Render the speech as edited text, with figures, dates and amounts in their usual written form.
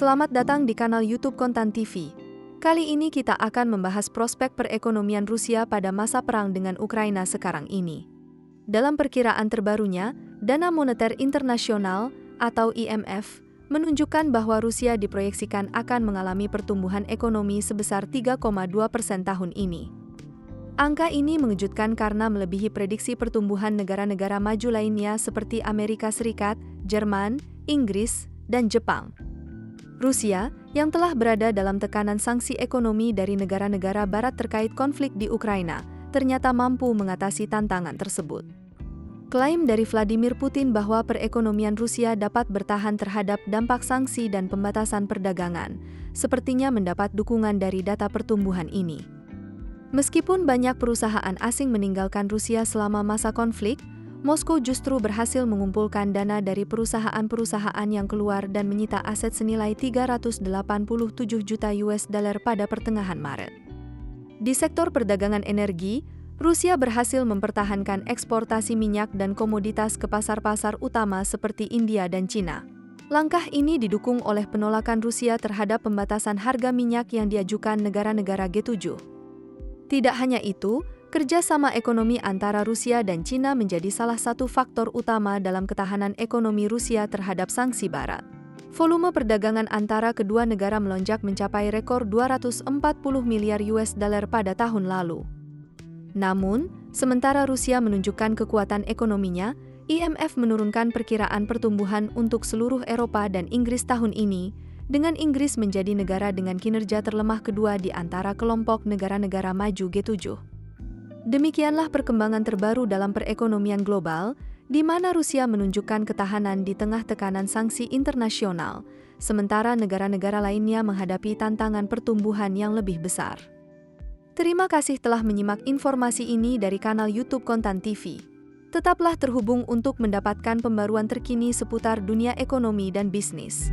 Selamat datang di kanal YouTube Kontan TV. Kali ini kita akan membahas prospek perekonomian Rusia pada masa perang dengan Ukraina sekarang ini. Dalam perkiraan terbarunya, Dana Moneter Internasional atau IMF menunjukkan bahwa Rusia diproyeksikan akan mengalami pertumbuhan ekonomi sebesar 3,2% tahun ini. Angka ini mengejutkan karena melebihi prediksi pertumbuhan negara-negara maju lainnya seperti Amerika Serikat, Jerman, Inggris, dan Jepang. Rusia, yang telah berada dalam tekanan sanksi ekonomi dari negara-negara barat terkait konflik di Ukraina, ternyata mampu mengatasi tantangan tersebut. Klaim dari Vladimir Putin bahwa perekonomian Rusia dapat bertahan terhadap dampak sanksi dan pembatasan perdagangan, sepertinya mendapat dukungan dari data pertumbuhan ini. Meskipun banyak perusahaan asing meninggalkan Rusia selama masa konflik, Moskow justru berhasil mengumpulkan dana dari perusahaan-perusahaan yang keluar dan menyita aset senilai 387 juta US dollar pada pertengahan Maret. Di sektor perdagangan energi, Rusia berhasil mempertahankan eksportasi minyak dan komoditas ke pasar-pasar utama seperti India dan Cina. Langkah ini didukung oleh penolakan Rusia terhadap pembatasan harga minyak yang diajukan negara-negara G7. Tidak hanya itu, kerjasama ekonomi antara Rusia dan Cina menjadi salah satu faktor utama dalam ketahanan ekonomi Rusia terhadap sanksi Barat. Volume perdagangan antara kedua negara melonjak mencapai rekor 240 miliar US dollar pada tahun lalu. Namun, sementara Rusia menunjukkan kekuatan ekonominya, IMF menurunkan perkiraan pertumbuhan untuk seluruh Eropa dan Inggris tahun ini, dengan Inggris menjadi negara dengan kinerja terlemah kedua di antara kelompok negara-negara maju G7. Demikianlah perkembangan terbaru dalam perekonomian global, di mana Rusia menunjukkan ketahanan di tengah tekanan sanksi internasional, sementara negara-negara lainnya menghadapi tantangan pertumbuhan yang lebih besar. Terima kasih telah menyimak informasi ini dari kanal YouTube Kontan TV. Tetaplah terhubung untuk mendapatkan pembaruan terkini seputar dunia ekonomi dan bisnis.